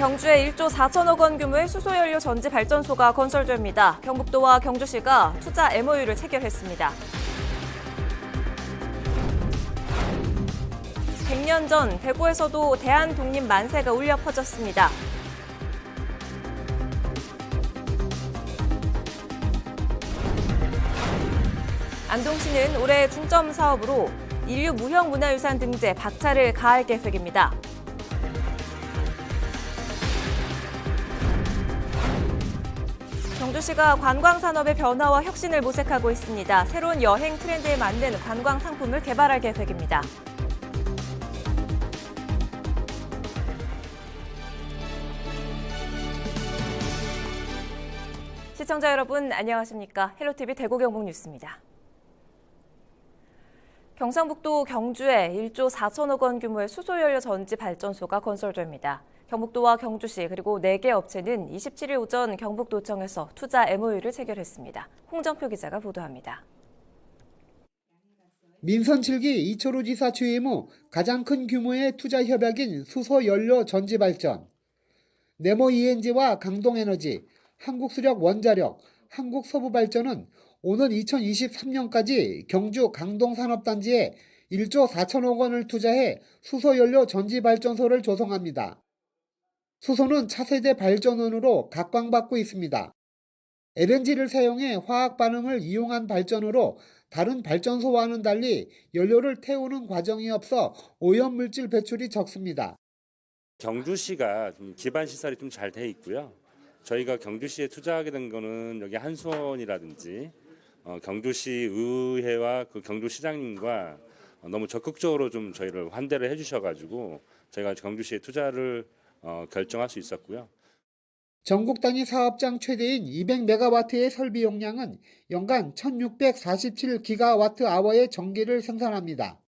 경주에 1조 4천억 원 규모의 수소연료 전지 발전소가 건설됩니다. 경북도와 경주시가 투자 MOU를 체결했습니다. 100년 전 대구에서도 대한독립 만세가 울려 퍼졌습니다. 안동시는 올해 중점 사업으로 인류 무형문화유산 등재 박차를 가할 계획입니다. 경주시가 관광산업의 변화와 혁신을 모색하고 있습니다. 새로운 여행 트렌드에 맞는 관광 상품을 개발할 계획입니다. 시청자 여러분, 안녕하십니까? 헬로티비 대구 경북 뉴스입니다. 경상북도 경주에 1조 4천억 원 규모의 수소연료 전지 발전소가 건설됩니다. 경북도와 경주시 그리고 4개 업체는 27일 오전 경북도청에서 투자 MOU를 체결했습니다. 홍정표 기자가 보도합니다. 민선 7기 이철우 지사 취임 후 가장 큰 규모의 투자 협약인 수소연료 전지 발전. 네모 ENG와 강동에너지, 한국수력 원자력, 한국서부발전은 오는 2023년까지 경주 강동산업단지에 1조 4천억 원을 투자해 수소연료 전지발전소를 조성합니다. 수소는 차세대 발전원으로 각광받고 있습니다. LNG를 사용해 화학 반응을 이용한 발전으로 다른 발전소와는 달리 연료를 태우는 과정이 없어 오염물질 배출이 적습니다. 경주시가 기반 시설이 좀 잘 돼 있고요. 저희가 경주시에 투자하게 된 거는 여기 한수원이라든지 경주시 의회와 그 경주시장님과 너무 적극적으로 좀 저희를 환대를 해주셔가지고 저희가 경주시에 투자를 결정할 수 있었고요. 전국 단위 사업장 최대인 200메가와트의 설비 용량은 연간 1647기가와트아워의 전기를 생산합니다.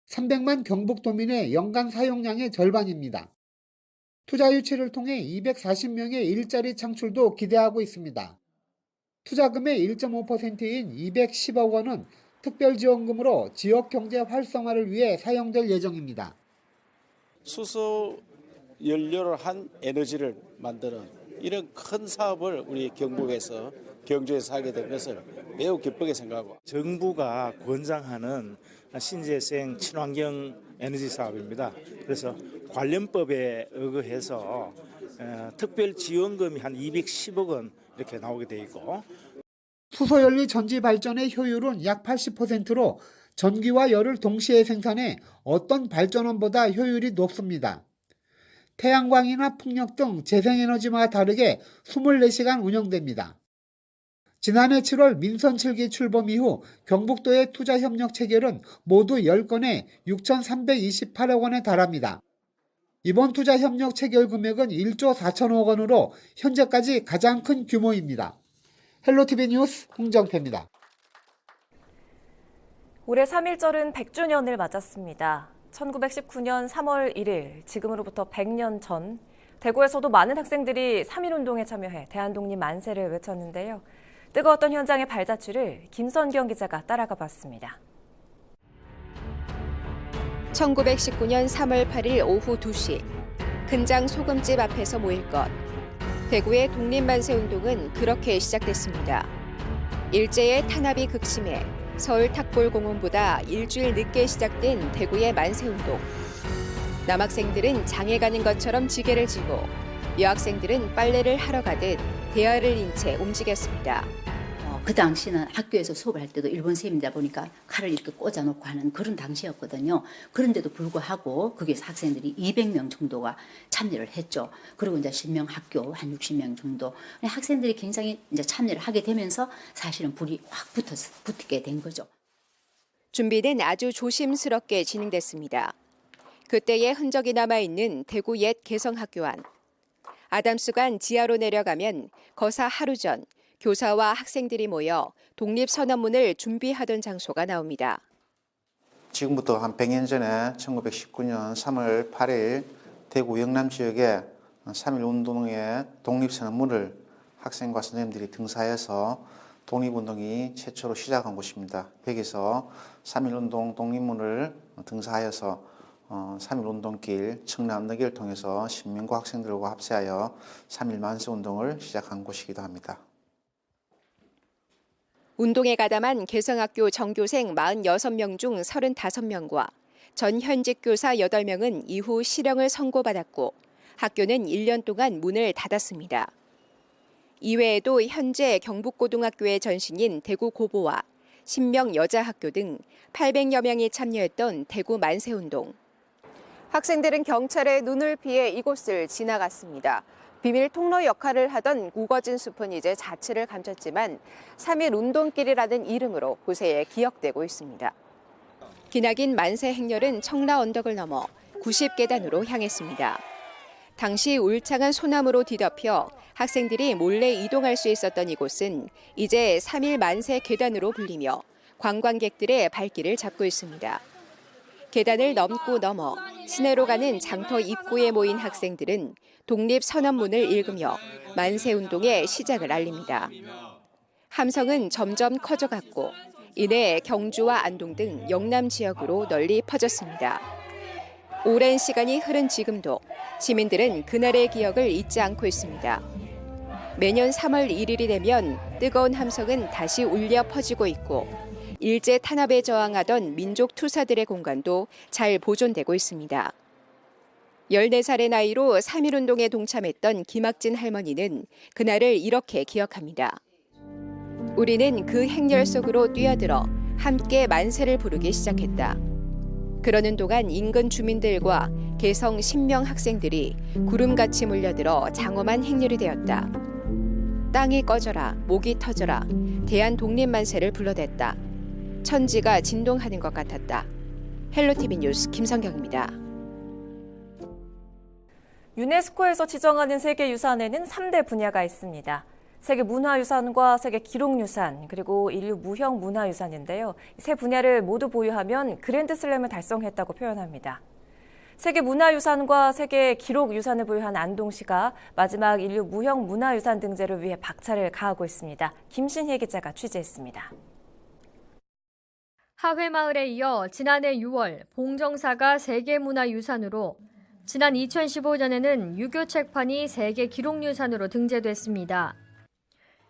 300만 경북도민의 연간 사용량의 절반입니다. 투자 유치를 통해 240명의 일자리 창출도 기대하고 있습니다. 투자금의 1.5%인 210억 원은 특별지원금으로 지역경제 활성화를 위해 사용될 예정입니다. 수소 연료를 한 에너지를 만드는 이런 큰 사업을 우리 경북에서 경주에서 하게 된 것을 매우 기쁘게 생각하고 정부가 권장하는 신재생 친환경 에너지 사업입니다. 그래서 관련법에 의거해서 특별지원금이 한 210억 원 이렇게 나오게 돼 있고 수소연료 전지 발전의 효율은 약 80%로 전기와 열을 동시에 생산해 어떤 발전원보다 효율이 높습니다. 태양광이나 풍력 등 재생에너지와 다르게 24시간 운영됩니다. 지난해 7월 민선 7기 출범 이후 경북도의 투자 협력 체결은 모두 10건에 6,328억 원에 달합니다. 이번 투자 협력 체결 금액은 1조 4천억 원으로 현재까지 가장 큰 규모입니다. 헬로티비 뉴스 홍정표입니다. 올해 3.1절은 100주년을 맞았습니다. 1919년 3월 1일, 지금으로부터 100년 전, 대구에서도 많은 학생들이 3.1운동에 참여해 대한독립 만세를 외쳤는데요. 뜨거웠던 현장의 발자취를 김선경 기자가 따라가 봤습니다. 1919년 3월 8일 오후 2시, 근장 소금집 앞에서 모일 것. 대구의 독립만세운동은 그렇게 시작됐습니다. 일제의 탄압이 극심해 서울 탁골공원보다 일주일 늦게 시작된 대구의 만세운동. 남학생들은 장에 가는 것처럼 지게를 지고 여학생들은 빨래를 하러 가듯 대야를 인 채 움직였습니다. 그 당시는 학교에서 수업을 할 때도 일본 쌤이다 보니까 칼을 이렇게 꽂아놓고 하는 그런 당시였거든요. 그런데도 불구하고 거기서 학생들이 200명 정도가 참여를 했죠. 그리고 이제 신명 학교 한 60명 정도. 학생들이 굉장히 이제 참여를 하게 되면서 사실은 불이 확 붙게 된 거죠. 준비는 아주 조심스럽게 진행됐습니다. 그때의 흔적이 남아있는 대구 옛 개성학교 안. 아담수관 지하로 내려가면 거사 하루 전 교사와 학생들이 모여 독립선언문을 준비하던 장소가 나옵니다. 지금부터 한 100년 전에 1919년 3월 8일 대구 영남 지역에 3.1운동의 독립선언문을 학생과 선생님들이 등사해서 독립운동이 최초로 시작한 곳입니다. 여기서 3.1운동 독립문을 등사하여서 3.1 운동길 청남너기를 통해서 시민과 학생들과 합세하여 3.1 만세운동을 시작한 곳이기도 합니다. 운동에 가담한 개성학교 전교생 46명 중 35명과 전 현직 교사 8명은 이후 실형을 선고받았고 학교는 1년 동안 문을 닫았습니다. 이외에도 현재 경북고등학교의 전신인 대구 고보와 신명 여자학교 등 800여 명이 참여했던 대구 만세운동. 학생들은 경찰의 눈을 피해 이곳을 지나갔습니다. 비밀 통로 역할을 하던 우거진 숲은 이제 자취를 감췄지만 3.1 운동길이라는 이름으로 곳에 기억되고 있습니다. 기나긴 만세 행렬은 청라 언덕을 넘어 90계단으로 향했습니다. 당시 울창한 소나무로 뒤덮여 학생들이 몰래 이동할 수 있었던 이곳은 이제 3.1 만세 계단으로 불리며 관광객들의 발길을 잡고 있습니다. 계단을 넘고 넘어 시내로 가는 장터 입구에 모인 학생들은 독립선언문을 읽으며 만세운동의 시작을 알립니다. 함성은 점점 커져갔고 이내 경주와 안동 등 영남 지역으로 널리 퍼졌습니다. 오랜 시간이 흐른 지금도 시민들은 그날의 기억을 잊지 않고 있습니다. 매년 3월 1일이 되면 뜨거운 함성은 다시 울려 퍼지고 있고 일제 탄압에 저항하던 민족 투사들의 공간도 잘 보존되고 있습니다. 14살의 나이로 3.1 운동에 동참했던 김학진 할머니는 그날을 이렇게 기억합니다. 우리는 그 행렬 속으로 뛰어들어 함께 만세를 부르기 시작했다. 그러는 동안 인근 주민들과 개성 신명 학생들이 구름같이 몰려들어 장엄한 행렬이 되었다. 땅이 꺼져라, 목이 터져라, 대한독립만세를 불러댔다. 천지가 진동하는 것 같았다. 헬로티비 뉴스 김성경입니다. 유네스코에서 지정하는 세계유산에는 3대 분야가 있습니다. 세계문화유산과 세계기록유산, 그리고 인류 무형문화유산인데요. 세 분야를 모두 보유하면 그랜드슬램을 달성했다고 표현합니다. 세계문화유산과 세계기록유산을 보유한 안동시가 마지막 인류 무형문화유산 등재를 위해 박차를 가하고 있습니다. 김신혜 기자가 취재했습니다. 하회마을에 이어 지난해 6월 봉정사가 세계문화유산으로, 지난 2015년에는 유교 책판이 세계기록유산으로 등재됐습니다.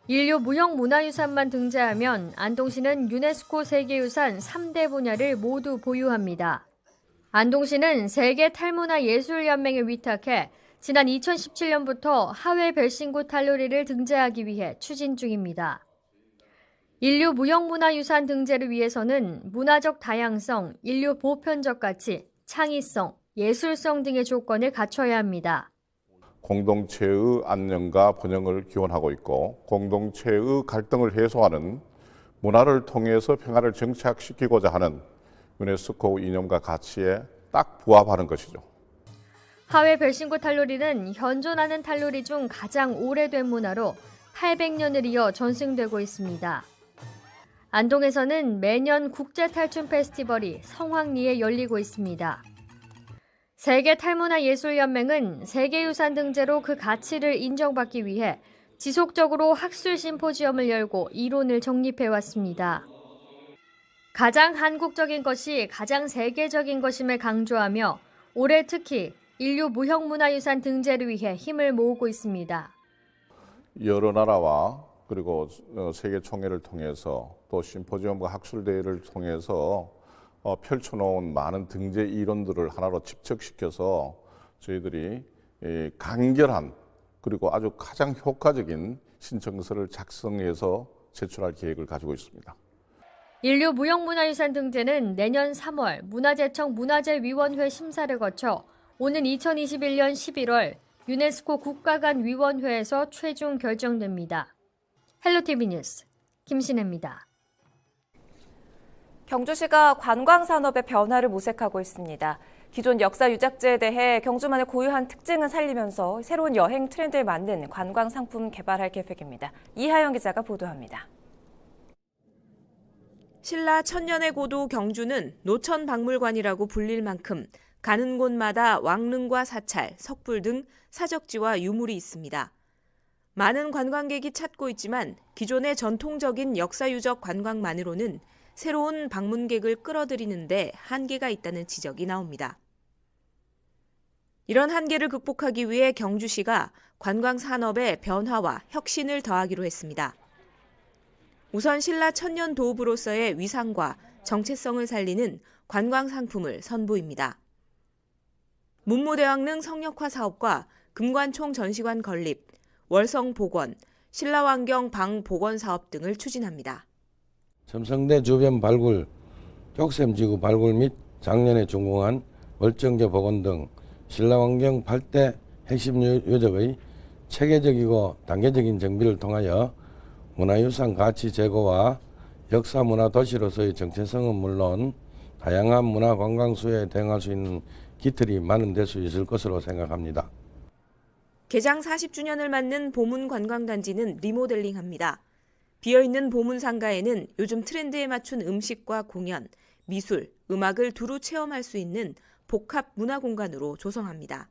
인류 무형문화유산만 등재하면 안동시는 유네스코 세계유산 3대 분야를 모두 보유합니다. 안동시는 세계탈문화예술연맹에 위탁해 지난 2017년부터 하회 별신구 탈루리를 등재하기 위해 추진 중입니다. 인류 무형문화유산 등재를 위해서는 문화적 다양성, 인류 보편적 가치, 창의성, 예술성 등의 조건을 갖춰야 합니다. 공동체의 안녕과 번영을 기원하고 있고 공동체의 갈등을 해소하는 문화를 통해서 평화를 정착시키고자 하는 유네스코 이념과 가치에 딱 부합하는 것이죠. 하회 별신구 탈루리는 현존하는 탈루리 중 가장 오래된 문화로 800년을 이어 전승되고 있습니다. 안동에서는 매년 국제탈춤 페스티벌이 성황리에 열리고 있습니다. 세계탈문화예술연맹은 세계유산 등재로 그 가치를 인정받기 위해 지속적으로 학술 심포지엄을 열고 이론을 정립해왔습니다. 가장 한국적인 것이 가장 세계적인 것임을 강조하며 올해 특히 인류 무형문화유산 등재를 위해 힘을 모으고 있습니다. 여러 나라와 그리고 세계 총회를 통해서 또 심포지엄과 학술대회를 통해서 펼쳐놓은 많은 등재 이론들을 하나로 집적시켜서 저희들이 간결한 그리고 아주 가장 효과적인 신청서를 작성해서 제출할 계획을 가지고 있습니다. 인류 무형문화유산 등재는 내년 3월 문화재청 문화재위원회 심사를 거쳐 오는 2021년 11월 유네스코 국가간위원회에서 최종 결정됩니다. 헬로티비 뉴스 김신혜입니다. 경주시가 관광산업의 변화를 모색하고 있습니다. 기존 역사 유적지에 대해 경주만의 고유한 특징을 살리면서 새로운 여행 트렌드에 맞는 관광 상품 개발할 계획입니다. 이하영 기자가 보도합니다. 신라 천년의 고도 경주는 노천박물관이라고 불릴 만큼 가는 곳마다 왕릉과 사찰, 석불 등 사적지와 유물이 있습니다. 많은 관광객이 찾고 있지만 기존의 전통적인 역사유적 관광만으로는 새로운 방문객을 끌어들이는데 한계가 있다는 지적이 나옵니다. 이런 한계를 극복하기 위해 경주시가 관광 산업의 변화와 혁신을 더하기로 했습니다. 우선 신라 천년 도읍으로서의 위상과 정체성을 살리는 관광 상품을 선보입니다. 문무대왕릉 성역화 사업과 금관총 전시관 건립, 월성 복원, 신라환경 방 복원 사업 등을 추진합니다. 첨성대 주변 발굴, 족샘지구 발굴 및 작년에 준공한 월정제 복원 등 신라환경 8대 핵심 요적의 체계적이고 단계적인 정비를 통하여 문화유산 가치 제고와 역사문화 도시로서의 정체성은 물론 다양한 문화 관광 수요에 대응할 수 있는 기틀이 마련될 수 있을 것으로 생각합니다. 개장 40주년을 맞는 보문관광단지는 리모델링합니다. 비어있는 보문상가에는 요즘 트렌드에 맞춘 음식과 공연, 미술, 음악을 두루 체험할 수 있는 복합 문화공간으로 조성합니다.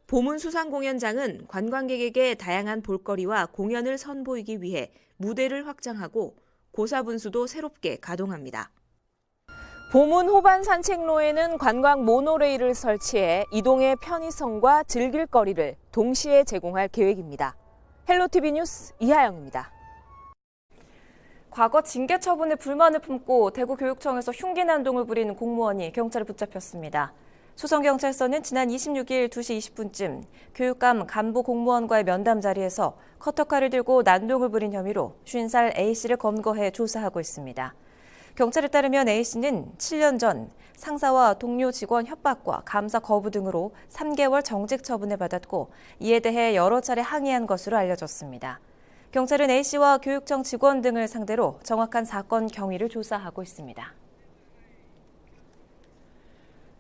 보문수상공연장은 관광객에게 다양한 볼거리와 공연을 선보이기 위해 무대를 확장하고 고사분수도 새롭게 가동합니다. 보문 호반 산책로에는 관광 모노레일을 설치해 이동의 편의성과 즐길 거리를 동시에 제공할 계획입니다. 헬로티비 뉴스 이하영입니다. 과거 징계 처분에 불만을 품고 대구교육청에서 흉기 난동을 부린 공무원이 경찰에 붙잡혔습니다. 수성경찰서는 지난 26일 2시 20분쯤 교육감 간부 공무원과의 면담 자리에서 커터칼을 들고 난동을 부린 혐의로 50살 A씨를 검거해 조사하고 있습니다. 경찰에 따르면 A씨는 7년 전 상사와 동료 직원 협박과 감사 거부 등으로 3개월 정직 처분을 받았고 이에 대해 여러 차례 항의한 것으로 알려졌습니다. 경찰은 A씨와 교육청 직원 등을 상대로 정확한 사건 경위를 조사하고 있습니다.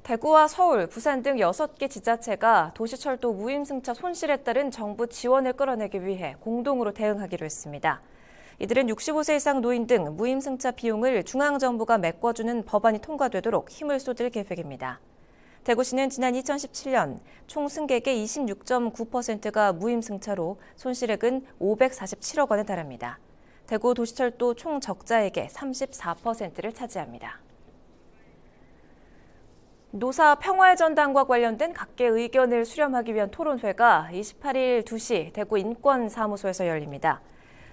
대구와 서울, 부산 등 6개 지자체가 도시철도 무임승차 손실에 따른 정부 지원을 끌어내기 위해 공동으로 대응하기로 했습니다. 이들은 65세 이상 노인 등 무임승차 비용을 중앙정부가 메꿔주는 법안이 통과되도록 힘을 쏟을 계획입니다. 대구시는 지난 2017년 총 승객의 26.9%가 무임승차로 손실액은 547억 원에 달합니다. 대구 도시철도 총 적자액의 34%를 차지합니다. 노사 평화의 전당과 관련된 각계 의견을 수렴하기 위한 토론회가 28일 2시 대구 인권사무소에서 열립니다.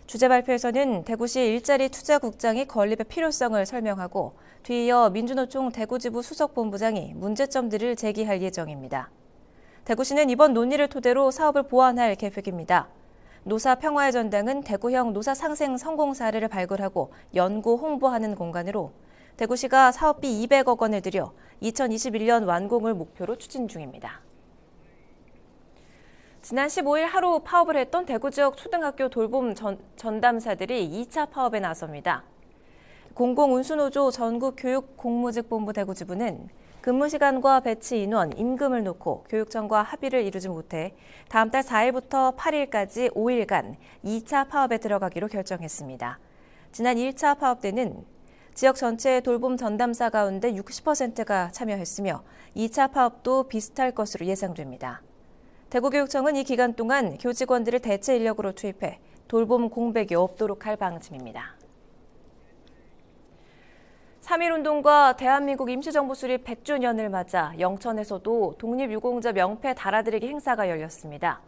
주재 발표에서는 대구시 일자리 투자국장이 건립의 필요성을 설명하고 뒤이어 민주노총 대구지부 수석본부장이 문제점들을 제기할 예정입니다. 대구시는 이번 논의를 토대로 사업을 보완할 계획입니다. 노사 평화의 전당은 대구형 노사 상생 성공 사례를 발굴하고 연구 홍보하는 공간으로 대구시가 사업비 200억 원을 들여 2021년 완공을 목표로 추진 중입니다. 지난 15일 하루 파업을 했던 대구 지역 초등학교 돌봄 전담사들이 2차 파업에 나섭니다. 공공운수노조 전국교육공무직본부 대구지부는 근무 시간과 배치 인원, 임금을 놓고 교육청과 합의를 이루지 못해 다음 달 4일부터 8일까지 5일간 2차 파업에 들어가기로 결정했습니다. 지난 1차 파업 때는 지역 전체의 돌봄 전담사 가운데 60%가 참여했으며 2차 파업도 비슷할 것으로 예상됩니다. 대구교육청은 이 기간 동안 교직원들을 대체 인력으로 투입해 돌봄 공백이 없도록 할 방침입니다. 3.1운동과 대한민국 임시정부 수립 100주년을 맞아 영천에서도 독립유공자 명패 달아드리기 행사가 열렸습니다.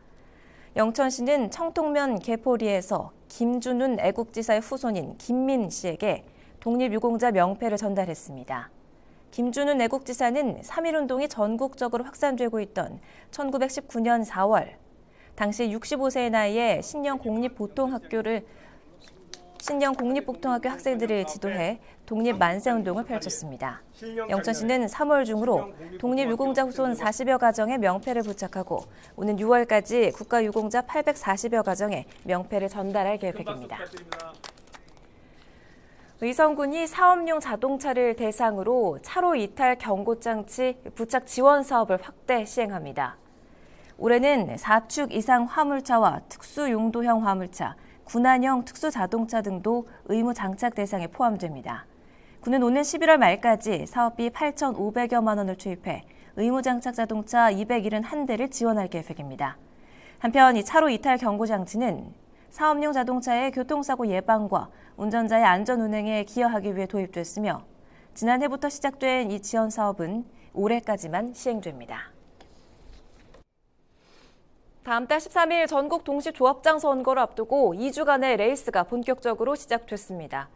영천시는 청통면 개포리에서 김준훈 애국지사의 후손인 김민 씨에게 독립유공자 명패를 전달했습니다. 김준훈 애국지사는 3.1운동이 전국적으로 확산되고 있던 1919년 4월, 당시 65세의 나이에 신영 공립보통학교 학생들을 지도해 독립만세운동을 펼쳤습니다. 영천시는 3월 중으로 독립유공자 후손 40여 가정의 명패를 부착하고 오는 6월까지 국가유공자 840여 가정에 명패를 전달할 계획입니다. 의성군이 사업용 자동차를 대상으로 차로 이탈 경고장치 부착 지원 사업을 확대 시행합니다. 올해는 4축 이상 화물차와 특수용도형 화물차, 군안형 특수자동차 등도 의무 장착 대상에 포함됩니다. 군은 오는 11월 말까지 사업비 8,500여만 원을 투입해 의무 장착 자동차 271대를 지원할 계획입니다. 한편 이 차로 이탈 경고장치는 사업용 자동차의 교통사고 예방과 운전자의 안전 운행에 기여하기 위해 도입됐으며 지난해부터 시작된 이 지원 사업은 올해까지만 시행됩니다. 다음 달 13일 전국 동시 조합장 선거를 앞두고 2주간의 레이스가 본격적으로 시작됐습니다.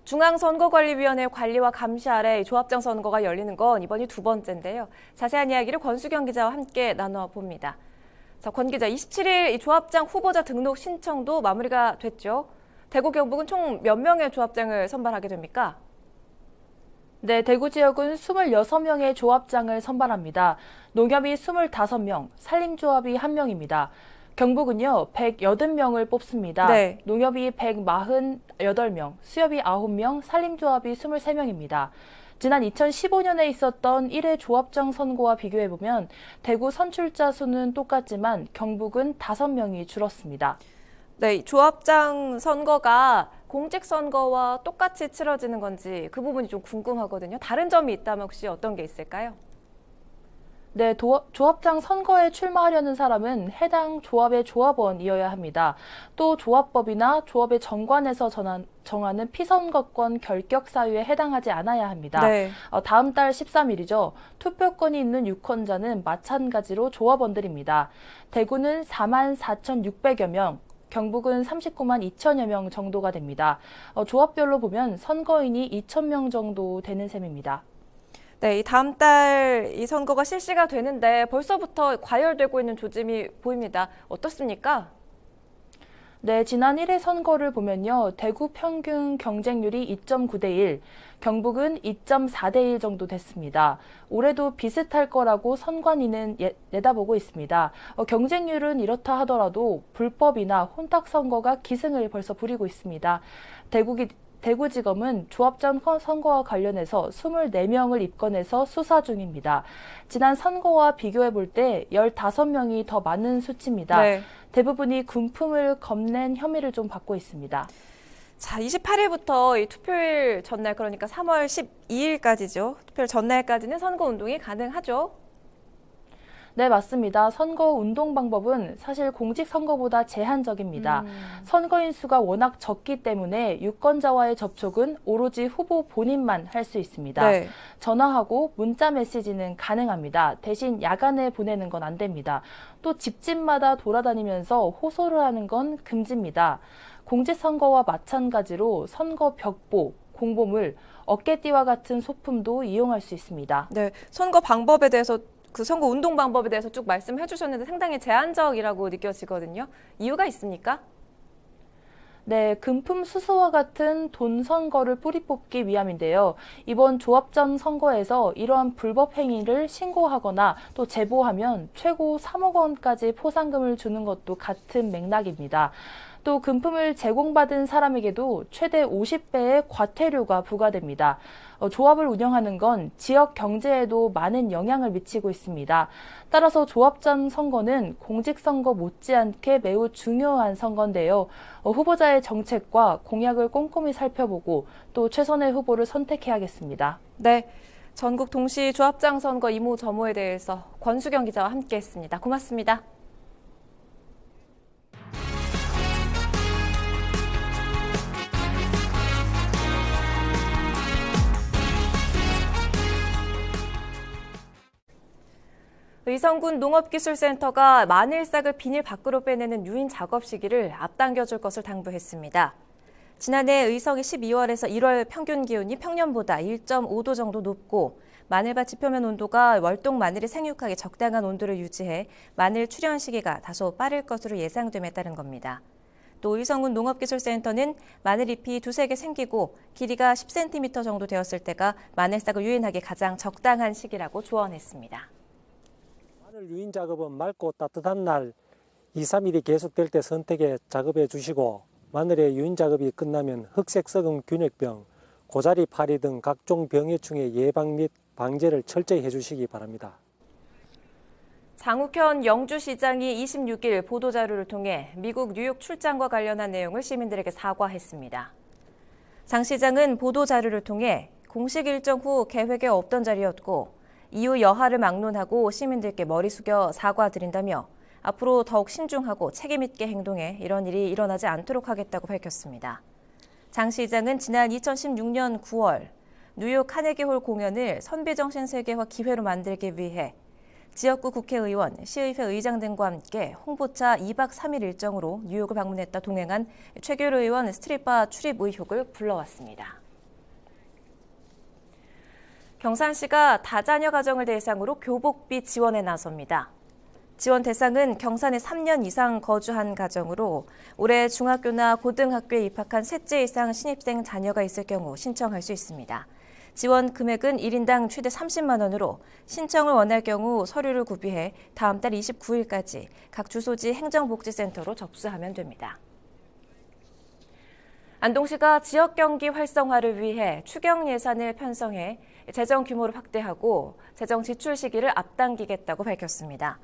중앙선거관리위원회 관리와 감시 아래 조합장 선거가 열리는 건 이번이 두 번째인데요. 자세한 이야기를 권수경 기자와 함께 나눠봅니다. 자, 권 기자, 27일 이 조합장 후보자 등록 신청도 마무리가 됐죠. 대구 경북은 총 몇 명의 조합장을 선발하게 됩니까? 네, 대구 지역은 26명의 조합장을 선발합니다. 농협이 25명, 산림조합이 1명입니다. 경북은요, 180명을 뽑습니다. 네. 농협이 148명, 수협이 9명, 산림조합이 23명입니다. 지난 2015년에 있었던 1회 조합장 선거와 비교해보면 대구 선출자 수는 똑같지만 경북은 5명이 줄었습니다. 네, 조합장 선거가 공직선거와 똑같이 치러지는 건지 그 부분이 좀 궁금하거든요. 다른 점이 있다면 혹시 어떤 게 있을까요? 네, 조합장 선거에 출마하려는 사람은 해당 조합의 조합원이어야 합니다. 또 조합법이나 조합의 정관에서 정하는 피선거권 결격 사유에 해당하지 않아야 합니다. 네. 다음 달 13일이죠. 투표권이 있는 유권자는 마찬가지로 조합원들입니다. 대구는 44,600여 명, 경북은 39만 2천여 명 정도가 됩니다. 조합별로 보면 선거인이 2,000명 정도 되는 셈입니다. 네, 이 다음 달 이 선거가 실시가 되는데 벌써부터 과열되고 있는 조짐이 보입니다. 어떻습니까? 네, 지난 1회 선거를 보면요. 대구 평균 경쟁률이 2.9대 1, 경북은 2.4대 1 정도 됐습니다. 올해도 비슷할 거라고 선관위는 내다보고 있습니다. 경쟁률은 이렇다 하더라도 불법이나 혼탁 선거가 기승을 벌써 부리고 있습니다. 대구지검은 조합장 선거와 관련해서 24명을 입건해서 수사 중입니다. 지난 선거와 비교해 볼 때 15명이 더 많은 수치입니다. 네. 대부분이 군품을 겁낸 혐의를 좀 받고 있습니다. 자, 28일부터 이 투표일 전날, 그러니까 3월 12일까지죠. 투표일 전날까지는 선거 운동이 가능하죠. 네, 맞습니다. 선거 운동 방법은 사실 공직선거보다 제한적입니다. 선거인 수가 워낙 적기 때문에 유권자와의 접촉은 오로지 후보 본인만 할 수 있습니다. 네. 전화하고 문자 메시지는 가능합니다. 대신 야간에 보내는 건 안 됩니다. 또 집집마다 돌아다니면서 호소를 하는 건 금지입니다. 공직선거와 마찬가지로 선거 벽보, 공보물, 어깨띠와 같은 소품도 이용할 수 있습니다. 네, 선거 방법에 대해서 선거 운동 방법에 대해서 쭉 말씀해 주셨는데 상당히 제한적이라고 느껴지거든요. 이유가 있습니까? 네, 금품 수수와 같은 돈 선거를 뿌리 뽑기 위함인데요. 이번 조합장 선거에서 이러한 불법 행위를 신고하거나 또 제보하면 최고 3억 원까지 포상금을 주는 것도 같은 맥락입니다. 또 금품을 제공받은 사람에게도 최대 50배의 과태료가 부과됩니다. 조합을 운영하는 건 지역 경제에도 많은 영향을 미치고 있습니다. 따라서 조합장 선거는 공직선거 못지않게 매우 중요한 선거인데요. 후보자의 정책과 공약을 꼼꼼히 살펴보고 또 최선의 후보를 선택해야겠습니다. 네, 전국 동시 조합장 선거 이모저모에 대해서 권수경 기자와 함께했습니다. 고맙습니다. 의성군 농업기술센터가 마늘싹을 비닐 밖으로 빼내는 유인 작업 시기를 앞당겨줄 것을 당부했습니다. 지난해 의성이 12월에서 1월 평균 기온이 평년보다 1.5도 정도 높고 마늘밭 지표면 온도가 월동 마늘이 생육하기 적당한 온도를 유지해 마늘 출현 시기가 다소 빠를 것으로 예상됨에 따른 겁니다. 또 의성군 농업기술센터는 마늘잎이 두세 개 생기고 길이가 10cm 정도 되었을 때가 마늘싹을 유인하기 가장 적당한 시기라고 조언했습니다. 마늘 유인 작업은 맑고 따뜻한 날 2, 3일이 계속될 때 선택해 작업해 주시고 마늘의 유인 작업이 끝나면 흑색 썩은 균열병, 고자리 파리 등 각종 병해충의 예방 및 방제를 철저히 해주시기 바랍니다. 장욱현 영주시장이 26일 보도자료를 통해 미국 뉴욕 출장과 관련한 내용을 시민들에게 사과했습니다. 장 시장은 보도자료를 통해 공식 일정 후 계획에 없던 자리였고 이후 여하를 막론하고 시민들께 머리 숙여 사과드린다며 앞으로 더욱 신중하고 책임 있게 행동해 이런 일이 일어나지 않도록 하겠다고 밝혔습니다. 장 시장은 지난 2016년 9월 뉴욕 카네기홀 공연을 선비정신 세계화 기회로 만들기 위해 지역구 국회의원, 시의회 의장 등과 함께 홍보차 2박 3일 일정으로 뉴욕을 방문했다 동행한 최규로 의원 스트릿바 출입 의혹을 불러왔습니다. 경산시가 다자녀 가정을 대상으로 교복비 지원에 나섭니다. 지원 대상은 경산에 3년 이상 거주한 가정으로 올해 중학교나 고등학교에 입학한 셋째 이상 신입생 자녀가 있을 경우 신청할 수 있습니다. 지원 금액은 1인당 최대 30만 원으로 신청을 원할 경우 서류를 구비해 다음 달 29일까지 각 주소지 행정복지센터로 접수하면 됩니다. 안동시가 지역 경기 활성화를 위해 추경 예산을 편성해 재정 규모를 확대하고 재정 지출 시기를 앞당기겠다고 밝혔습니다.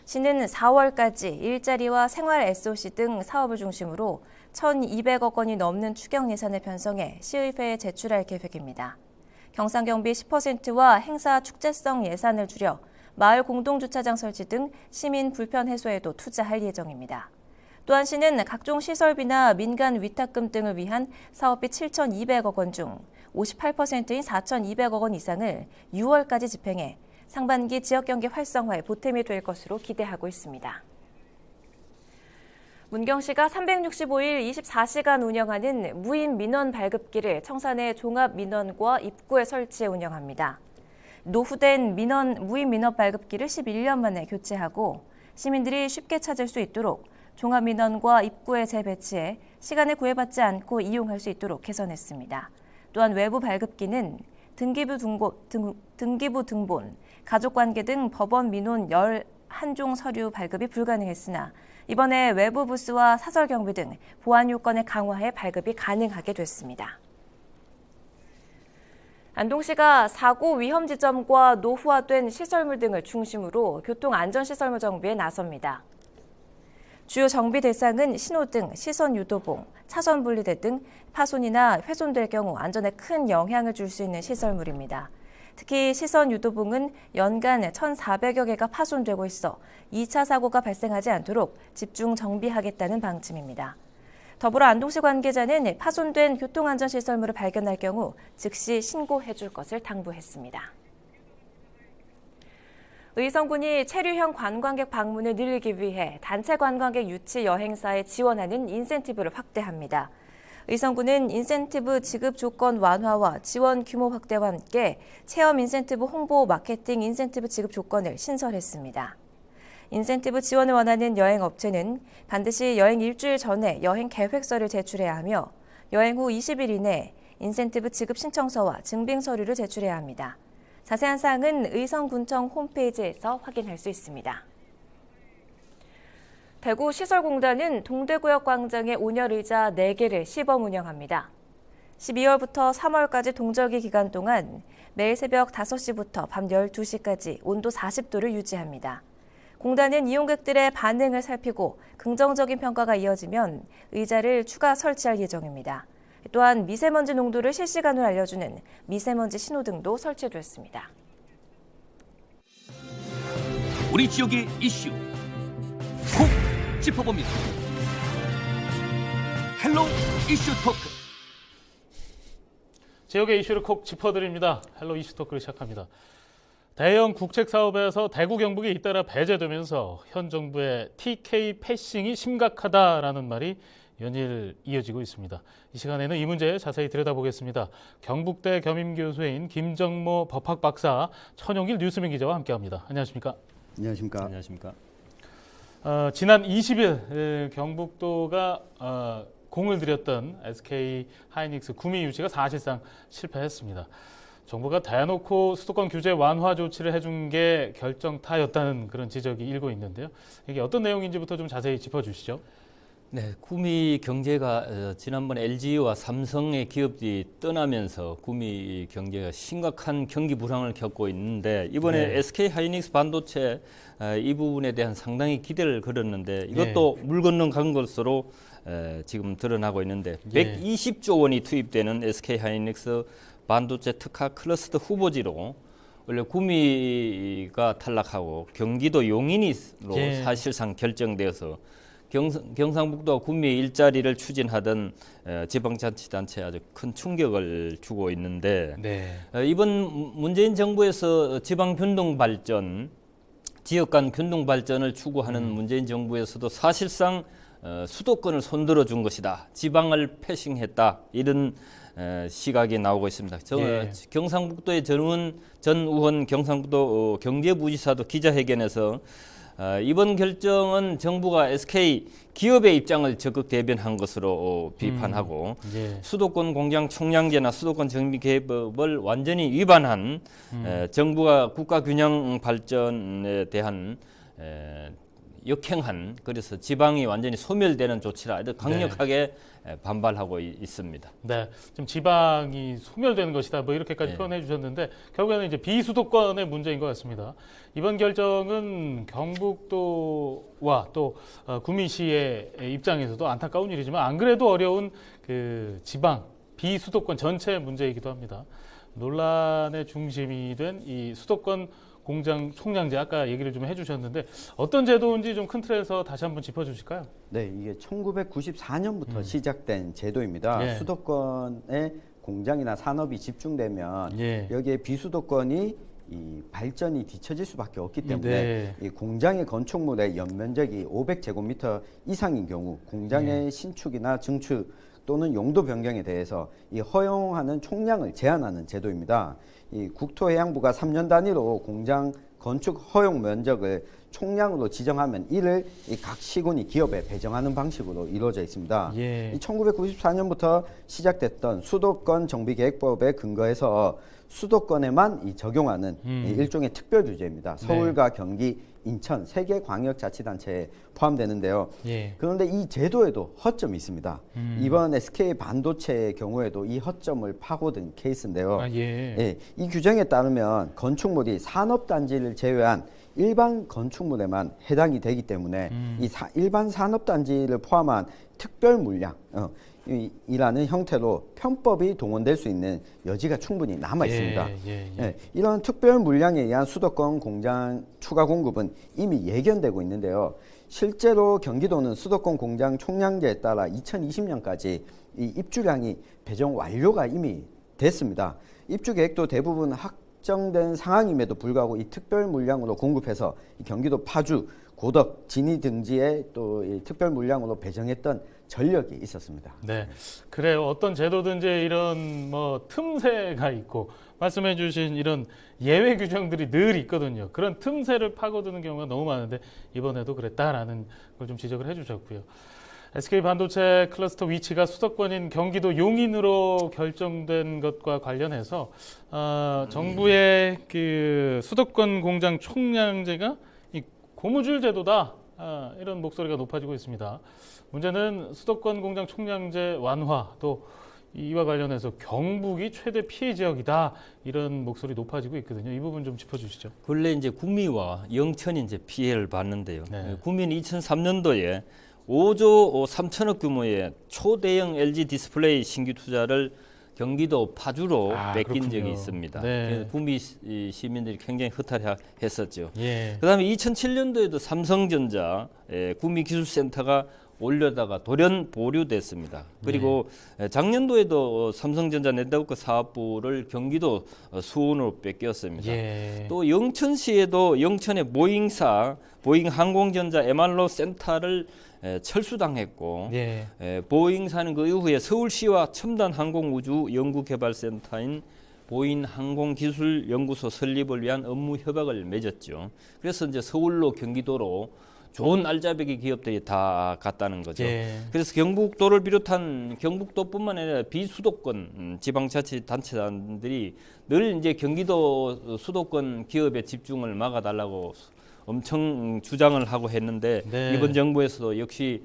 시는 4월까지 일자리와 생활 SOC 등 사업을 중심으로 1,200억 원이 넘는 추경 예산을 편성해 시의회에 제출할 계획입니다. 경상경비 10%와 행사 축제성 예산을 줄여 마을 공동주차장 설치 등 시민 불편 해소에도 투자할 예정입니다. 또한 시는 각종 시설비나 민간 위탁금 등을 위한 사업비 7,200억 원 중 58%인 4,200억 원 이상을 6월까지 집행해 상반기 지역경기 활성화에 보탬이 될 것으로 기대하고 있습니다. 문경시가 365일 24시간 운영하는 무인 민원 발급기를 청산의 종합민원과 입구에 설치해 운영합니다. 노후된 무인 민원 발급기를 11년 만에 교체하고 시민들이 쉽게 찾을 수 있도록 종합민원과 입구에 재배치해 시간을 구애받지 않고 이용할 수 있도록 개선했습니다. 또한 외부 발급기는 등기부 등본, 가족관계 등 법원 민원 11종 서류 발급이 불가능했으나 이번에 외부 부스와 사설 경비 등 보안 요건을 강화해 발급이 가능하게 됐습니다. 안동시가 사고 위험 지점과 노후화된 시설물 등을 중심으로 교통안전시설물 정비에 나섭니다. 주요 정비 대상은 신호등, 시선 유도봉, 차선 분리대 등 파손이나 훼손될 경우 안전에 큰 영향을 줄 수 있는 시설물입니다. 특히 시선 유도봉은 연간 1,400여 개가 파손되고 있어 2차 사고가 발생하지 않도록 집중 정비하겠다는 방침입니다. 더불어 안동시 관계자는 파손된 교통안전시설물을 발견할 경우 즉시 신고해 줄 것을 당부했습니다. 의성군이 체류형 관광객 방문을 늘리기 위해 단체 관광객 유치 여행사에 지원하는 인센티브를 확대합니다. 의성군은 인센티브 지급 조건 완화와 지원 규모 확대와 함께 체험 인센티브 홍보 마케팅 인센티브 지급 조건을 신설했습니다. 인센티브 지원을 원하는 여행업체는 반드시 여행 일주일 전에 여행 계획서를 제출해야 하며 여행 후 20일 이내에 인센티브 지급 신청서와 증빙 서류를 제출해야 합니다. 자세한 사항은 의성군청 홈페이지에서 확인할 수 있습니다. 대구시설공단은 동대구역 광장에 온열의자 4개를 시범 운영합니다. 12월부터 3월까지 동절기 기간 동안 매일 새벽 5시부터 밤 12시까지 온도 40도를 유지합니다. 공단은 이용객들의 반응을 살피고 긍정적인 평가가 이어지면 의자를 추가 설치할 예정입니다. 또한 미세먼지 농도를 실시간으로 알려주는 미세먼지 신호등도 설치됐습니다. 우리 지역의 이슈 콕 짚어봅니다. 헬로 이슈 토크. 지역의 이슈를 콕 짚어드립니다. 헬로 이슈 토크를 시작합니다. 대형 국책 사업에서 대구 경북이 잇따라 배제되면서 현 정부의 TK 패싱이 심각하다라는 말이 연일 이어지고 있습니다. 이 시간에는 이 문제 자세히 들여다보겠습니다. 경북대 겸임교수인 김정모 법학 박사, 천용길 뉴스맨 기자와 함께합니다. 안녕하십니까? 안녕하십니까? 안녕하십니까? 지난 20일 경북도가 공을 들였던 SK 하이닉스 구미 유치가 사실상 실패했습니다. 정부가 대놓고 수도권 규제 완화 조치를 해준 게 결정타였다는 그런 지적이 일고 있는데요. 이게 어떤 내용인지부터 좀 자세히 짚어주시죠. 네, 구미 경제가 지난번 LG와 삼성의 기업들이 떠나면서 구미 경제가 심각한 경기 불황을 겪고 있는데 이번에 SK 하이닉스 반도체 이 부분에 대한 상당히 기대를 걸었는데 이것도 물 건너 간 것으로 지금 드러나고 있는데 120조 원이 투입되는 SK 하이닉스 반도체 특화 클러스터 후보지로 원래 구미가 탈락하고 경기도 용인으로 사실상 결정되어서 경상북도와 구미의 일자리를 추진하던 지방자치단체에 아주 큰 충격을 주고 있는데 네. 이번 문재인 정부에서 지방균등 발전, 지역 간 균등 발전을 추구하는 문재인 정부에서도 사실상 수도권을 손들어 준 것이다. 지방을 패싱했다. 이런 시각이 나오고 있습니다. 예. 경상북도의 전 우원 경상북도 경제부지사도 기자회견에서 이번 결정은 정부가 SK 기업의 입장을 적극 대변한 것으로 비판하고 수도권 공장 총량제나 수도권 정비개법을 완전히 위반한 정부가 국가균형 발전에 대한 역행한, 그래서 지방이 완전히 소멸되는 조치라 아주 강력하게 반발하고 있습니다. 네, 지금 지방이 소멸되는 것이다, 뭐 이렇게까지 표현해 주셨는데 결국에는 이제 비수도권의 문제인 것 같습니다. 이번 결정은 경북도와 또 구미시의 입장에서도 안타까운 일이지만 안 그래도 어려운 그 지방 비수도권 전체 문제이기도 합니다. 논란의 중심이 된 이 수도권 공장 총량제, 아까 얘기를 좀 해주셨는데 어떤 제도인지 좀 큰 틀에서 다시 한번 짚어주실까요? 네, 이게 1994년부터 시작된 제도입니다. 예. 수도권에 공장이나 산업이 집중되면 여기에 비수도권이 이 발전이 뒤처질 수밖에 없기 때문에 이 공장의 건축물의 연면적이 500제곱미터 이상인 경우 공장의 신축이나 증축 또는 용도 변경에 대해서 이 허용하는 총량을 제한하는 제도입니다. 이 국토해양부가 3년 단위로 공장 건축 허용 면적을 총량으로 지정하면 이를 이 각 시군이 기업에 배정하는 방식으로 이루어져 있습니다. 이 1994년부터 시작됐던 수도권 정비계획법에 근거해서 수도권에만 이 적용하는 이 일종의 특별 규제입니다. 서울과 경기, 인천 3개 광역자치단체에 포함되는데요. 그런데 이 제도에도 허점이 있습니다. 이번 SK 반도체의 경우에도 이 허점을 파고든 케이스인데요. 이 규정에 따르면 건축물이 산업단지를 제외한 일반 건축물에만 해당이 되기 때문에 이 일반 산업단지를 포함한 특별 물량 이라는 형태로 편법이 동원될 수 있는 여지가 충분히 남아 있습니다. 이런 특별 물량에 의한 수도권 공장 추가 공급은 이미 예견되고 있는데요. 실제로 경기도는 수도권 공장 총량제에 따라 2020년까지 이 입주량이 배정 완료가 이미 됐습니다. 입주 계획도 대부분 확정된 상황임에도 불구하고 이 특별 물량으로 공급해서 이 경기도 파주, 고덕, 진이 등지에 또 이 특별 물량으로 배정했던 전력이 있었습니다. 네, 그래요. 어떤 제도든지 이런 뭐 틈새가 있고 말씀해주신 이런 예외 규정들이 늘 있거든요. 그런 틈새를 파고드는 경우가 너무 많은데 이번에도 그랬다라는 걸 좀 지적을 해주셨고요. SK 반도체 클러스터 위치가 수도권인 경기도 용인으로 결정된 것과 관련해서 정부의 그 수도권 공장 총량제가 이 고무줄 제도다, 이런 목소리가 높아지고 있습니다. 문제는 수도권 공장 총량제 완화, 또 이와 관련해서 경북이 최대 피해 지역이다, 이런 목소리 높아지고 있거든요. 이 부분 좀 짚어주시죠. 근래 이제 구미와 영천이 이제 피해를 봤는데요. 구미는 2003년도에 5조 3천억 규모의 초대형 LG 디스플레이 신규 투자를 경기도 파주로 뺏긴 적이 있습니다. 구미 시민들이 굉장히 허탈했었죠. 그다음에 2007년도에도 삼성전자 구미 기술센터가 올려다가 돌연 보류됐습니다. 그리고 작년도에도 삼성전자 네트워크 사업부를 경기도 수원으로 뺏겼습니다. 또 영천시에도 영천의 보잉 항공전자 MRO 센터를 철수당했고 보잉사는 그 이후에 서울시와 첨단 항공우주연구개발센터인 보잉 항공기술연구소 설립을 위한 업무 협약을 맺었죠. 그래서 이제 서울로 경기도로 좋은 알짜배기 기업들이 다 갔다는 거죠. 그래서 경북도를 비롯한 경북도뿐만 아니라 비수도권 지방자치단체장들이 늘 이제 경기도 수도권 기업의 집중을 막아달라고 엄청 주장을 하고 했는데 이번 정부에서도 역시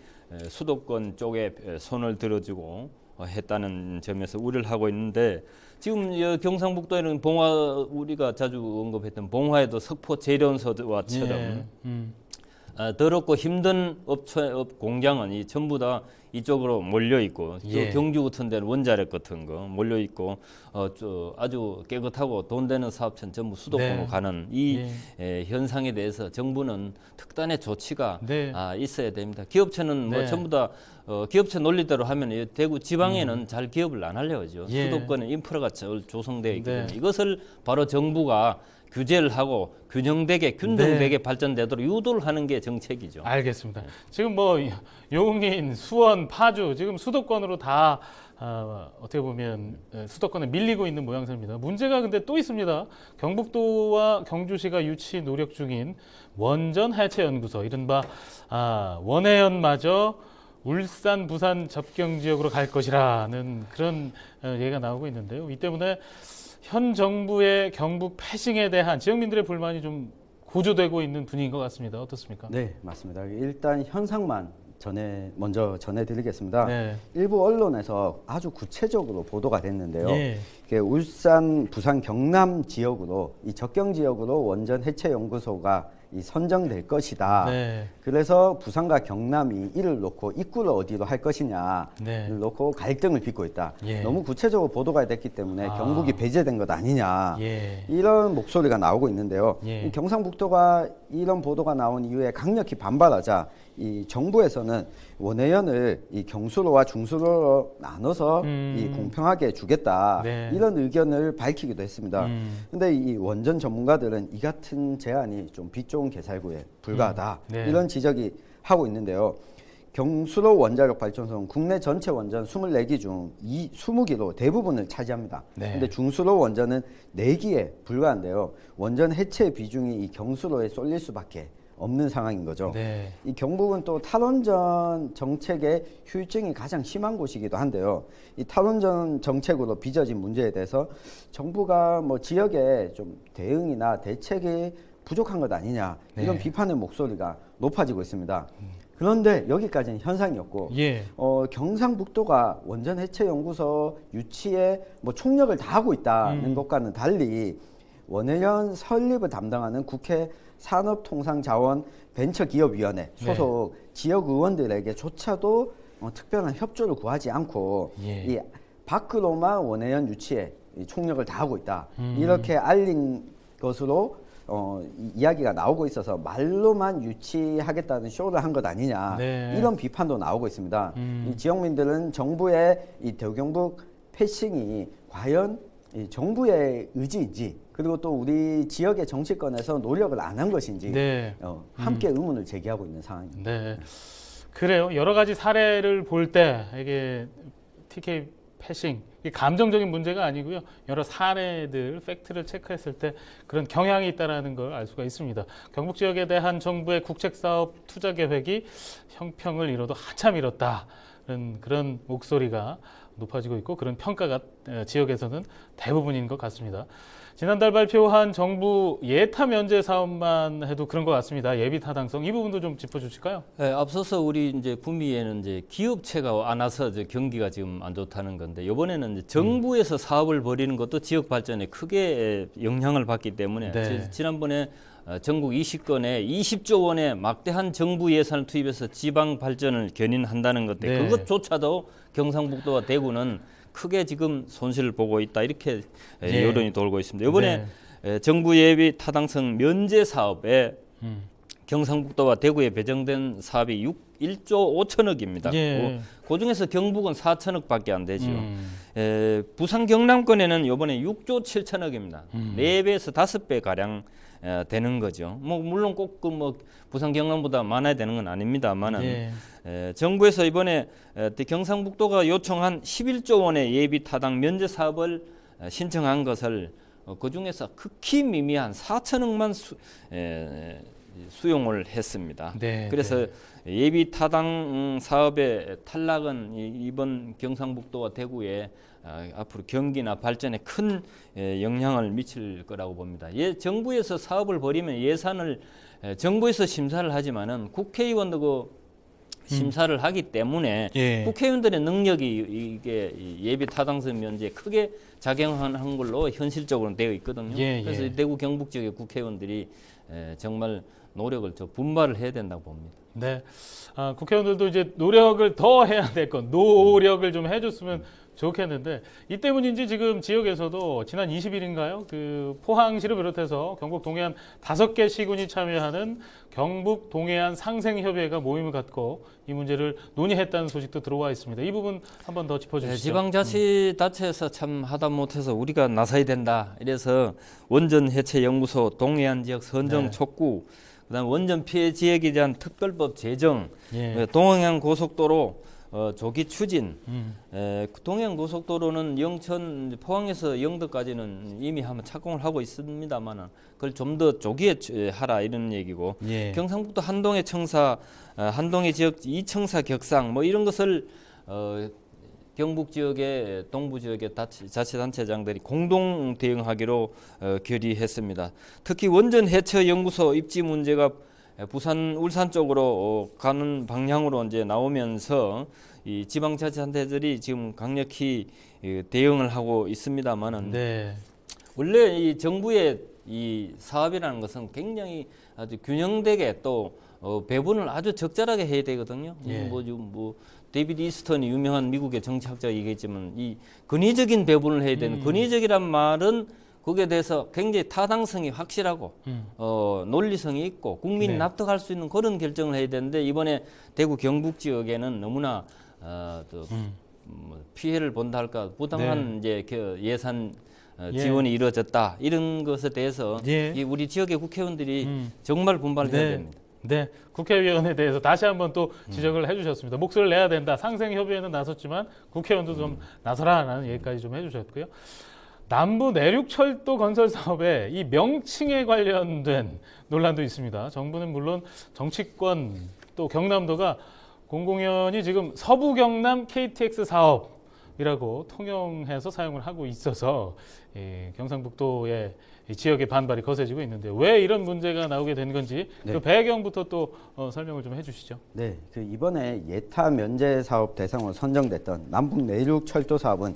수도권 쪽에 손을 들어주고 했다는 점에서 우려를 하고 있는데, 지금 경상북도에는 봉화, 우리가 자주 언급했던 봉화에도 석포 재련소와처럼 더럽고 힘든 공장은 이 전부 다 이쪽으로 몰려 있고 예. 경주 같은 데는 원자력 같은 거 몰려 있고 아주 깨끗하고 돈 되는 사업체는 전부 수도권으로 네. 가는 이 현상에 대해서 정부는 특단의 조치가 네. 있어야 됩니다. 기업체는 뭐 네. 전부 다 기업체 논리대로 하면 이 대구 지방에는 잘 기업을 안 하려고 하죠. 예. 수도권에 인프라가 조성되어 있기 때문에 네. 이것을 바로 정부가 규제를 하고 균형되게 균등되게 네. 발전되도록 유도를 하는 게 정책이죠. 알겠습니다. 지금 뭐 용인, 수원, 파주 지금 수도권으로 다 어떻게 보면 수도권에 밀리고 있는 모양새입니다. 문제가 근데 또 있습니다. 경북도와 경주시가 유치 노력 중인 원전 해체 연구소, 이른바 원해연마저 울산, 부산 접경 지역으로 갈 것이라는 그런 얘기가 나오고 있는데요. 이 때문에 현 정부의 경북 패싱에 대한 지역민들의 불만이 좀 고조되고 있는 분위기인 것 같습니다. 어떻습니까? 네, 맞습니다. 일단 현상만 먼저 전해드리겠습니다. 네. 일부 언론에서 아주 구체적으로 보도가 됐는데요. 예. 이게 울산, 부산, 경남 지역으로 이 접경 지역으로 원전 해체 연구소가 선정될 것이다. 네. 그래서 부산과 경남이 이를 놓고 입구를 어디로 할 것이냐를 네. 놓고 갈등을 빚고 있다. 예. 너무 구체적으로 보도가 됐기 때문에 경북이 배제된 것 아니냐. 예. 이런 목소리가 나오고 있는데요. 예. 이 경상북도가 이런 보도가 나온 이후에 강력히 반발하자 이 정부에서는 원해연을 이 경수로와 중수로로 나눠서 이 공평하게 주겠다. 네. 이런 의견을 밝히기도 했습니다. 근데 이 원전 전문가들은 이 같은 제안이 좀 빛 좋은 개살구에 불과하다. 네. 이런 지적이 하고 있는데요. 경수로 원자력 발전소는 국내 전체 원전 24기 중 20기로 대부분을 차지합니다. 네. 근데 중수로 원전은 4기에 불과한데요. 원전 해체 비중이 이 경수로에 쏠릴 수밖에 없는 상황인 거죠. 네. 이 경북은 또 탈원전 정책의 후유증이 가장 심한 곳이기도 한데요. 이 탈원전 정책으로 빚어진 문제에 대해서 정부가 뭐 지역에 좀 대응이나 대책이 부족한 것 아니냐 이런 네. 비판의 목소리가 높아지고 있습니다. 그런데 여기까지는 현상이었고 예. 경상북도가 원전 해체 연구소 유치에 뭐 총력을 다하고 있다는 것과는 달리 원해연 설립을 담당하는 국회 산업통상자원 벤처기업위원회 소속 지역 의원들에게조차도 특별한 협조를 구하지 않고 이 밖으로만 원해연 유치에 총력을 다하고 있다. 이렇게 알린 것으로 이야기가 나오고 있어서 말로만 유치하겠다는 쇼를 한 것 아니냐. 네. 이런 비판도 나오고 있습니다. 이 지역민들은 정부의 이 대경북 패싱이 과연 이 정부의 의지인지 그리고 또 우리 지역의 정치권에서 노력을 안 한 것인지 네. 함께 의문을 제기하고 있는 상황입니다. 네, 그래요. 여러 가지 사례를 볼 때 이게 TK 패싱 감정적인 문제가 아니고요. 여러 사례들, 팩트를 체크했을 때 그런 경향이 있다는 걸 알 수가 있습니다. 경북 지역에 대한 정부의 국책사업 투자 계획이 형평을 이뤄도 한참 이뤘다는 그런 목소리가 높아지고 있고 그런 평가가 지역에서는 대부분인 것 같습니다. 지난달 발표한 정부 예타 면제 사업만 해도 그런 것 같습니다. 예비 타당성 이 부분도 좀 짚어주실까요? 네, 앞서서 우리 이제 구미에는 이제 기업체가 안 와서 이제 경기가 지금 안 좋다는 건데 이번에는 이제 정부에서 사업을 벌이는 것도 지역 발전에 크게 영향을 받기 때문에 네. 지난번에 전국 20건에 20조 원의 막대한 정부 예산을 투입해서 지방 발전을 견인한다는 건데 네. 그것조차도 경상북도와 대구는 크게 지금 손실을 보고 있다 이렇게 여론이 돌고 있습니다. 이번에 정부 예비 타당성 면제 사업에 경상북도와 대구에 배정된 사업이 1조 5천억입니다. 예. 그중에서 경북은 4천억밖에 안 되죠. 부산 경남권에는 이번에 6조 7천억입니다. 4배에서 5배 가량 되는 거죠. 뭐 물론 꼭 그 뭐 부산 경남보다 많아야 되는 건 아닙니다만은 정부에서 이번에 경상북도가 요청한 11조 원의 예비 타당 면제 사업을 신청한 것을 그 중에서 극히 미미한 4천억만 수용을 했습니다. 네, 그래서 예비 타당 사업의 탈락은 이번 경상북도와 대구에 앞으로 경기나 발전에 큰 영향을 미칠 거라고 봅니다. 정부에서 사업을 벌이면 예산을 정부에서 심사를 하지만은 국회의원도 심사를 하기 때문에 국회의원들의 능력이 이게 예비 타당성 면제에 크게 작용한 걸로 현실적으로 되어 있거든요. 그래서 대구 경북 지역의 국회의원들이 정말 노력을 분발을 해야 된다고 봅니다. 네, 국회의원들도 이제 노력을 더 해야 될 건 노력을 좀 해줬으면 좋겠는데 이 때문인지 지금 지역에서도 지난 20일인가요? 그 포항시를 비롯해서 경북 동해안 5개 시군이 참여하는 경북 동해안 상생협의회가 모임을 갖고 이 문제를 논의했다는 소식도 들어와 있습니다. 이 부분 한번 더 짚어주시죠. 지방자치단체에서 참 하다 못해서 우리가 나서야 된다. 이래서 원전 해체 연구소, 동해안 지역 선정 촉구, 그다음 원전 피해 지역에 대한 특별법 제정, 동해안 고속도로 조기 추진. 동해안 고속도로는 영천 포항에서 영덕까지는 이미 한번 착공을 하고 있습니다만은 그걸 좀 더 조기에 하라 이런 얘기고 경상북도 한동해 청사, 한동해 지역 이청사 격상 뭐 이런 것을 경북 지역의 동부 지역의 자치단체장들이 공동 대응하기로 결의했습니다. 특히 원전 해처 연구소 입지 문제가 부산, 울산 쪽으로 가는 방향으로 이제 나오면서 이 지방자치단체들이 지금 강력히 대응을 하고 있습니다만은 원래 이 정부의 이 사업이라는 것은 굉장히 아주 균형되게 또 배분을 아주 적절하게 해야 되거든요. 뭐 데이비드 이스턴이 유명한 미국의 정치학자가 얘기했지만 이 근위적인 배분을 해야 되는 근위적이란 말은 거기에 대해서 굉장히 타당성이 확실하고 논리성이 있고 국민이 납득할 수 있는 그런 결정을 해야 되는데 이번에 대구 경북 지역에는 너무나 피해를 본다 할까 부당한 이제 예산 지원이 이루어졌다 이런 것에 대해서 우리 지역의 국회의원들이 정말 분발을 해야 됩니다. 네, 국회의원에 대해서 다시 한번 또 지적을 해주셨습니다. 목소리를 내야 된다. 상생협의회는 나섰지만 국회의원도 좀 나서라라는 얘기까지 좀 해주셨고요. 남부 내륙철도 건설 사업에 이 명칭에 관련된 논란도 있습니다. 정부는 물론 정치권 또 경남도가 공공연히 지금 서부 경남 KTX 사업이라고 통용해서 사용을 하고 있어서 경상북도의 지역의 반발이 거세지고 있는데 왜 이런 문제가 나오게 된 건지 그 배경부터 또 설명을 좀 해주시죠. 네, 그 이번에 예타 면제 사업 대상으로 선정됐던 남북 내륙 철도 사업은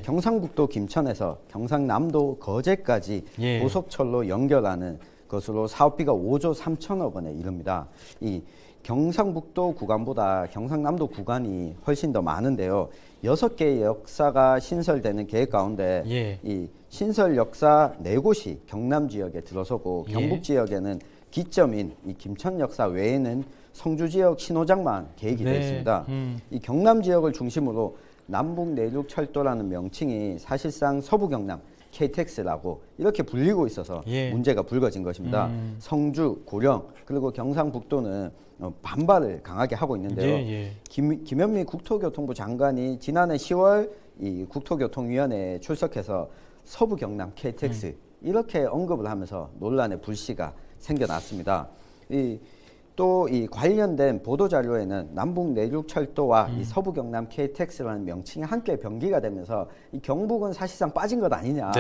경상북도 김천에서 경상남도 거제까지 고속철로 연결하는 것으로 사업비가 5조 3천억 원에 이릅니다. 이 경상북도 구간보다 경상남도 구간이 훨씬 더 많은데요. 6개의 역사가 신설되는 계획 가운데 이 신설 역사 4곳이 경남 지역에 들어서고 경북 지역에는 기점인 이 김천 역사 외에는 성주 지역 신호장만 계획이 되어 있습니다. 이 경남 지역을 중심으로 남북 내륙 철도라는 명칭이 사실상 서부 경남 KTX라고 이렇게 불리고 있어서 문제가 불거진 것입니다. 성주, 고령 그리고 경상북도는 반발을 강하게 하고 있는데요. 김현미 국토교통부 장관이 지난해 10월 이 국토교통위원회에 출석해서 서부 경남 KTX 이렇게 언급을 하면서 논란의 불씨가 생겨났습니다. 또 이 관련된 보도 자료에는 남북 내륙 철도와 이 서부 경남 KTX라는 명칭이 함께 병기가 되면서 이 경북은 사실상 빠진 것 아니냐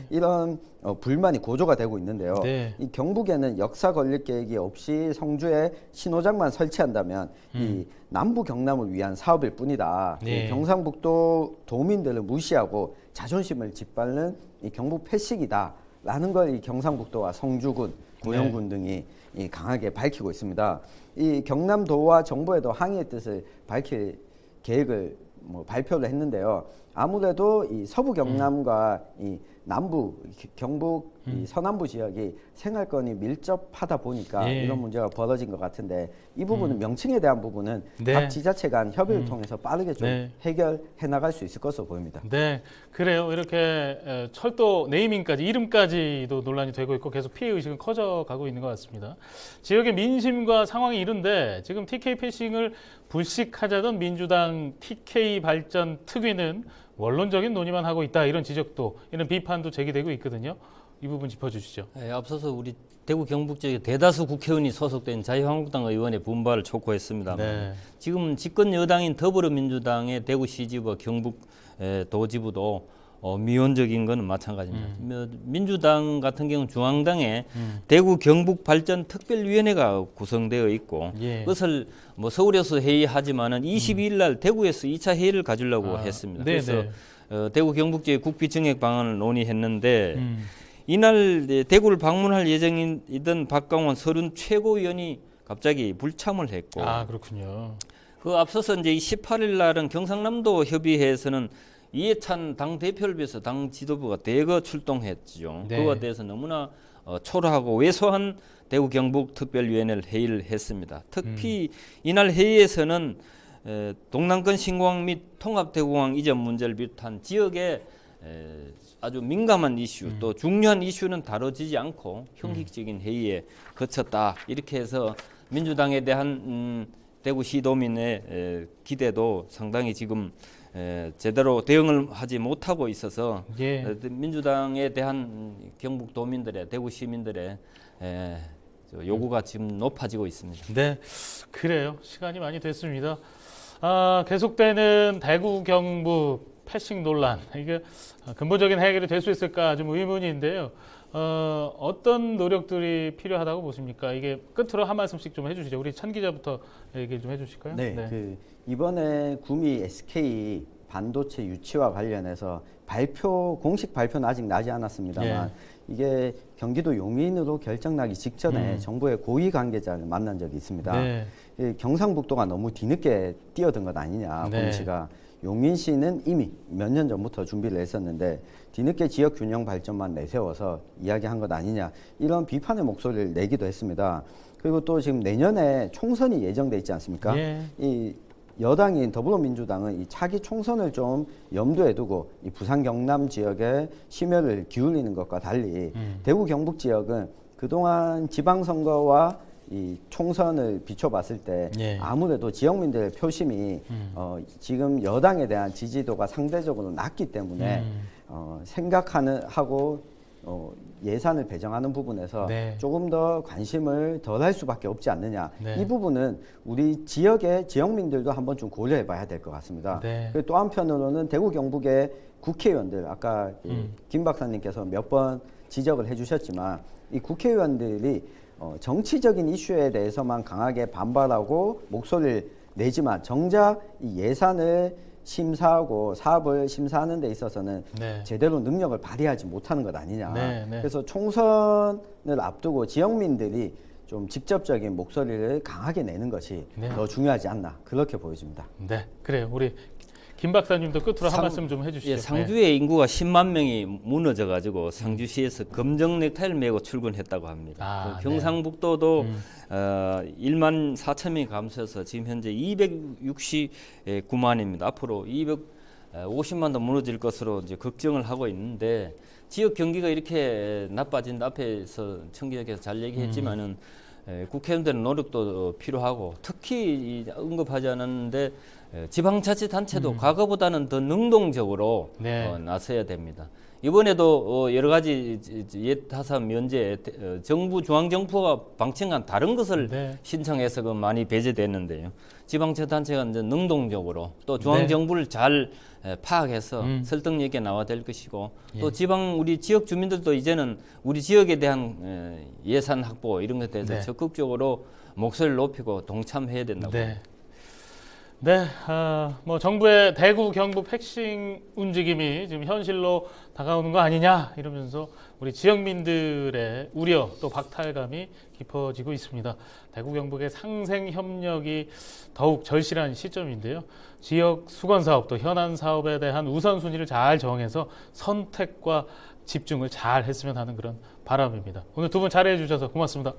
이런 불만이 고조가 되고 있는데요. 이 경북에는 역사 건립 계획이 없이 성주에 신호장만 설치한다면 이 남부 경남을 위한 사업일 뿐이다. 경상북도 도민들을 무시하고 자존심을 짓밟는 이 경북 패식이다라는 걸 이 경상북도와 성주군, 고령군 등이 강하게 밝히고 있습니다. 이 경남도와 정부에도 항의의 뜻을 밝힐 계획을 발표를 했는데요. 아무래도 이 서부 경남과 이 남부 경북 이 서남부 지역이 생활권이 밀접하다 보니까 이런 문제가 벌어진 것 같은데 이 부분은 명칭에 대한 부분은 각 지자체 간 협의를 통해서 빠르게 좀 해결해 나갈 수 있을 것으로 보입니다. 네, 그래요. 이렇게 철도 네이밍까지 이름까지도 논란이 되고 있고 계속 피해 의식은 커져가고 있는 것 같습니다. 지역의 민심과 상황이 이른데 지금 TK 패싱을 불식하자던 민주당 TK 발전 특위는 원론적인 논의만 하고 있다 이런 지적도 이런 비판도 제기되고 있거든요. 이 부분 짚어주시죠. 앞서서 우리 대구 경북 지역의 대다수 국회의원이 소속된 자유한국당 의원의 분발을 촉구했습니다. 지금 집권 여당인 더불어민주당의 대구시지부와 경북 도지부도 미온적인 것은 마찬가지입니다. 민주당 같은 경우는 중앙당에 대구 경북 발전 특별위원회가 구성되어 있고 그것을 뭐 서울에서 회의하지만은 22일 날 대구에서 2차 회의를 가지려고 했습니다. 그래서 대구 경북 지역 국비 증액 방안을 논의했는데 이날 대구를 방문할 예정이던 박강원 서른 최고위원이 갑자기 불참을 했고. 그렇군요. 그 앞서서 이제 18일 날은 경상남도 협의회에서는 이해찬 당 대표를 위해서 당 지도부가 대거 출동했죠. 그거에 대해서 너무나 초라하고 왜소한 대구 경북 특별위원회를 회의를 했습니다. 특히 이날 회의에서는 동남권 신공항 및 통합대공항 이전 문제를 비롯한 지역의 아주 민감한 이슈 또 중요한 이슈는 다뤄지지 않고 형식적인 회의에 거쳤다. 이렇게 해서 민주당에 대한 대구 시도민의 기대도 상당히 지금 제대로 대응을 하지 못하고 있어서 민주당에 대한 경북도민들의 대구 시민들의 요구가 지금 높아지고 있습니다. 네, 그래요. 시간이 많이 됐습니다. 계속되는 대구 경북 패싱 논란, 이게 근본적인 해결이 될 수 있을까 좀 의문인데요. 어떤 노력들이 필요하다고 보십니까? 이게 끝으로 한 말씀씩 좀 해주시죠. 우리 천 기자부터 얘기 좀 해주실까요? 네. 이번에 구미 SK 반도체 유치와 관련해서 공식 발표는 아직 나지 않았습니다만 이게 경기도 용인으로 결정나기 직전에 정부의 고위 관계자를 만난 적이 있습니다. 경상북도가 너무 뒤늦게 뛰어든 것 아니냐, 구미 씨가. 용인시는 이미 몇 년 전부터 준비를 했었는데 뒤늦게 지역 균형 발전만 내세워서 이야기한 것 아니냐, 이런 비판의 목소리를 내기도 했습니다. 그리고 또 지금 내년에 총선이 예정돼 있지 않습니까? 이 여당인 더불어민주당은 이 차기 총선을 좀 염두에 두고 이 부산 경남 지역에 심혈을 기울이는 것과 달리 대구 경북 지역은 그동안 지방선거와 이 총선을 비춰봤을 때 아무래도 지역민들의 표심이 지금 여당에 대한 지지도가 상대적으로 낮기 때문에 생각하고 예산을 배정하는 부분에서 조금 더 관심을 덜 할 수밖에 없지 않느냐. 이 부분은 우리 지역의 지역민들도 한번 좀 고려해 봐야 될 것 같습니다. 그리고 또 한편으로는 대구 경북의 국회의원들, 아까 김 박사님께서 몇 번 지적을 해주셨지만 이 국회의원들이 정치적인 이슈에 대해서만 강하게 반발하고 목소리를 내지만 정작 이 예산을 심사하고 사업을 심사하는 데 있어서는 제대로 능력을 발휘하지 못하는 것 아니냐. 그래서 총선을 앞두고 지역민들이 좀 직접적인 목소리를 강하게 내는 것이 더 중요하지 않나, 그렇게 보여집니다. 네, 그래요. 우리 김 박사님도 끝으로 한 말씀 좀 해주시죠. 상주의 인구가 10만 명이 무너져가지고 상주시에서 검정 넥타이를 메고 출근했다고 합니다. 경상북도도 1만 4천 명이 감소해서 지금 현재 269만입니다. 앞으로 250만 더 무너질 것으로 이제 걱정을 하고 있는데, 지역 경기가 이렇게 나빠진다, 앞에서 청 기자께서 잘 얘기했지만은 국회의원들의 노력도 필요하고, 특히 언급하지 않았는데 지방자치단체도 과거보다는 더 능동적으로 나서야 됩니다. 이번에도 여러 가지 타산 면제, 정부 중앙정부가 방침한 다른 것을 신청해서 많이 배제됐는데요. 지방자치단체가 이제 능동적으로 또 중앙정부를 잘 파악해서 설득력 있게 나와야 될 것이고, 또 우리 지역 주민들도 이제는 우리 지역에 대한 예산 확보 이런 것에 대해서 적극적으로 목소리를 높이고 동참해야 된다고 합니다. 뭐 정부의 대구 경북 패싱 움직임이 지금 현실로 다가오는 거 아니냐 이러면서 우리 지역민들의 우려 또 박탈감이 깊어지고 있습니다. 대구 경북의 상생 협력이 더욱 절실한 시점인데요. 지역 수건 사업 또 현안 사업에 대한 우선순위를 잘 정해서 선택과 집중을 잘 했으면 하는 그런 바람입니다. 오늘 두 분 자리해 주셔서 고맙습니다.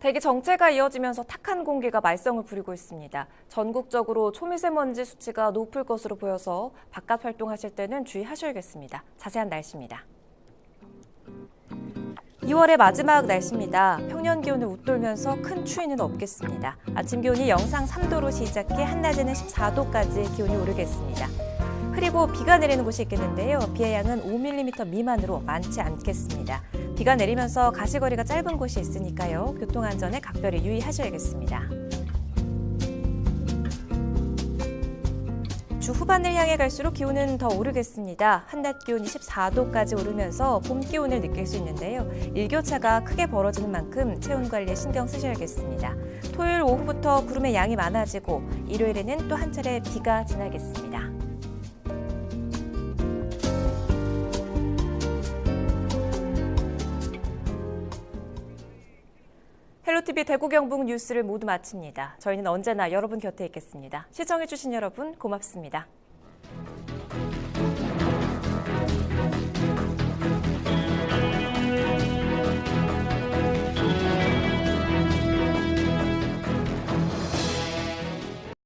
대기 정체가 이어지면서 탁한 공기가 말썽을 부리고 있습니다. 전국적으로 초미세먼지 수치가 높을 것으로 보여서 바깥 활동하실 때는 주의하셔야겠습니다. 자세한 날씨입니다. 2월의 마지막 날씨입니다. 평년 기온을 웃돌면서 큰 추위는 없겠습니다. 아침 기온이 영상 3도로 시작해 한낮에는 14도까지 기온이 오르겠습니다. 흐리고 비가 내리는 곳이 있겠는데요. 비의 양은 5mm 미만으로 많지 않겠습니다. 비가 내리면서 가시거리가 짧은 곳이 있으니까요. 교통안전에 각별히 유의하셔야겠습니다. 주 후반을 향해 갈수록 기온은 더 오르겠습니다. 한낮 기온이 14도까지 오르면서 봄 기온을 느낄 수 있는데요. 일교차가 크게 벌어지는 만큼 체온 관리에 신경 쓰셔야겠습니다. 토요일 오후부터 구름의 양이 많아지고 일요일에는 또 한 차례 비가 지나겠습니다. 헬로티비 대구 경북 뉴스를 모두 마칩니다. 저희는 언제나 여러분 곁에 있겠습니다. 시청해주신 여러분 고맙습니다.